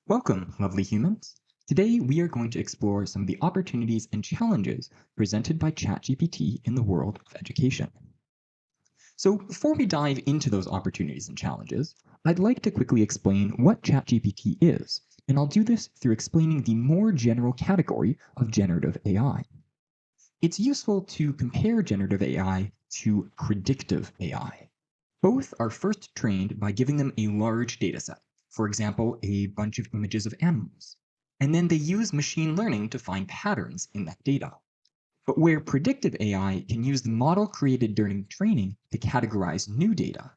Welcome, lovely humans. Today, we are going to explore some of the opportunities and challenges presented by ChatGPT in the world of education. So, before we dive into those opportunities and challenges, I'd like to quickly explain what ChatGPT is, and I'll do this through explaining the more general category of generative AI. It's useful to compare generative AI to predictive AI. Both are first trained by giving them a large dataset, for example, a bunch of images of animals. And then they use machine learning to find patterns in that data. But where predictive AI can use the model created during training to categorize new data,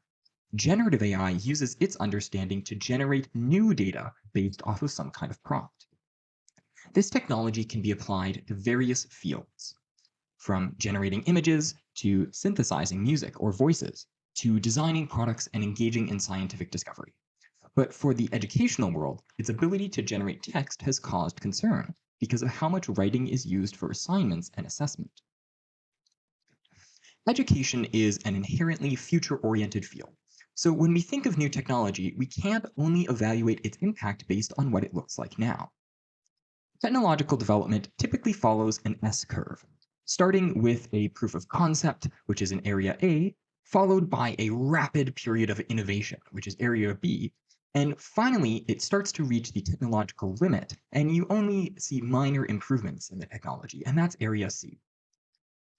generative AI uses its understanding to generate new data based off of some kind of prompt. This technology can be applied to various fields, from generating images to synthesizing music or voices to designing products and engaging in scientific discovery. But for the educational world, its ability to generate text has caused concern because of how much writing is used for assignments and assessment. Education is an inherently future oriented field. So when we think of new technology, we can't only evaluate its impact based on what it looks like now. Technological development typically follows an S curve, starting with a proof of concept, which is in area A, followed by a rapid period of innovation, which is area B, and finally it starts to reach the technological limit, and you only see minor improvements in the technology, and that's area C.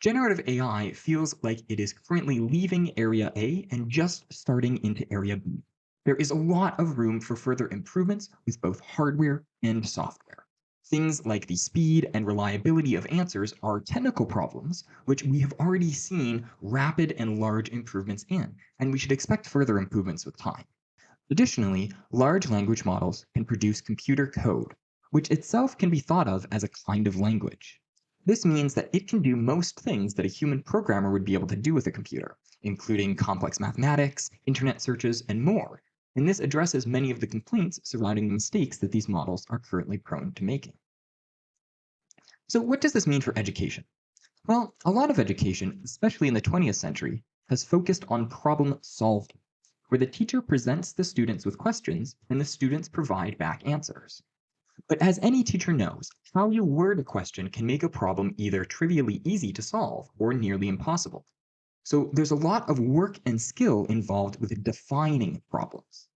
Generative AI feels like it is currently leaving area A and just starting into area B. There is a lot of room for further improvements with both hardware and software. Things like the speed and reliability of answers are technical problems, which we have already seen rapid and large improvements in, and we should expect further improvements with time. Additionally, large language models can produce computer code, which itself can be thought of as a kind of language. This means that it can do most things that a human programmer would be able to do with a computer, including complex mathematics, internet searches, and more. And this addresses many of the complaints surrounding the mistakes that these models are currently prone to making. So, what does this mean for education? Well, a lot of education, especially in the 20th century, has focused on problem solving, where the teacher presents the students with questions and the students provide back answers. But as any teacher knows, how you word a question can make a problem either trivially easy to solve or nearly impossible. So there's a lot of work and skill involved with defining problems.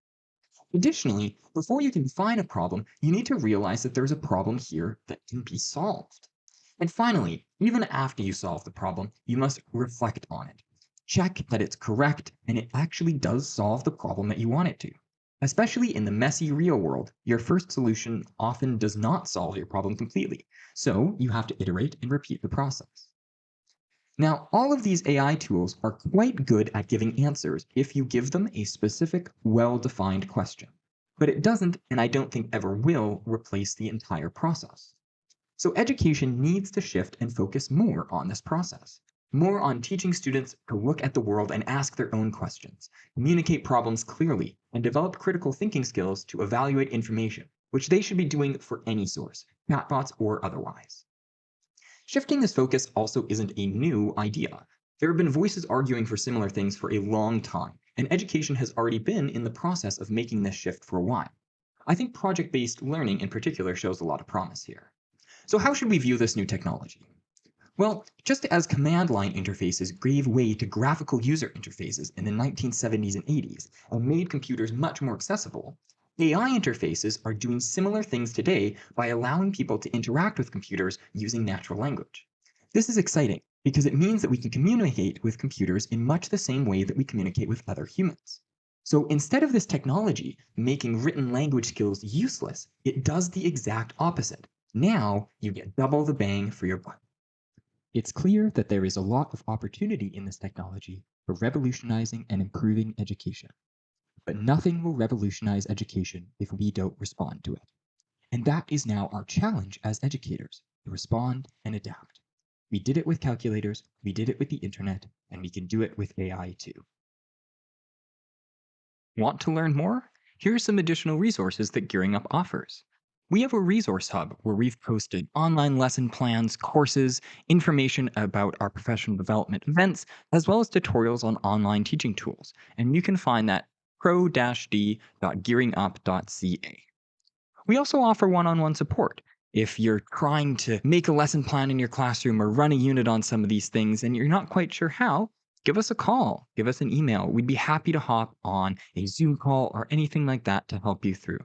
Additionally, before you can define a problem, you need to realize that there's a problem here that can be solved. And finally, even after you solve the problem, you must reflect on it. Check that it's correct and it actually does solve the problem that you want it to. Especially in the messy real world, your first solution often does not solve your problem completely, so you have to iterate and repeat the process. Now, all of these AI tools are quite good at giving answers if you give them a specific, well-defined question. But it doesn't, and I don't think ever will, replace the entire process. So education needs to shift and focus more on this process, more on teaching students to look at the world and ask their own questions, communicate problems clearly, and develop critical thinking skills to evaluate information, which they should be doing for any source, chatbots or otherwise. Shifting this focus also isn't a new idea. There have been voices arguing for similar things for a long time, and education has already been in the process of making this shift for a while. I think project-based learning in particular shows a lot of promise here. So how should we view this new technology? Well, just as command line interfaces gave way to graphical user interfaces in the 1970s and 80s and made computers much more accessible, AI interfaces are doing similar things today by allowing people to interact with computers using natural language. This is exciting because it means that we can communicate with computers in much the same way that we communicate with other humans. So instead of this technology making written language skills useless, it does the exact opposite. Now you get double the bang for your buck. It's clear that there is a lot of opportunity in this technology for revolutionizing and improving education. But nothing will revolutionize education if we don't respond to it. And that is now our challenge as educators, to respond and adapt. We did it with calculators, we did it with the internet, and we can do it with AI too. Want to learn more? Here are some additional resources that Gearing Up offers. We have a resource hub where we've posted online lesson plans, courses, information about our professional development events, as well as tutorials on online teaching tools. And you can find that pro-d.gearingup.ca. We also offer one-on-one support. If you're trying to make a lesson plan in your classroom or run a unit on some of these things and you're not quite sure how, give us a call, give us an email. We'd be happy to hop on a Zoom call or anything like that to help you through.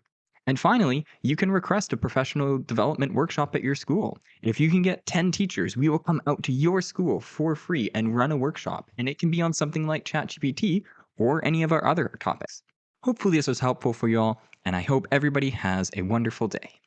And finally, you can request a professional development workshop at your school. If you can get 10 teachers, we will come out to your school for free and run a workshop. And it can be on something like ChatGPT or any of our other topics. Hopefully, this was helpful for you all, and I hope everybody has a wonderful day.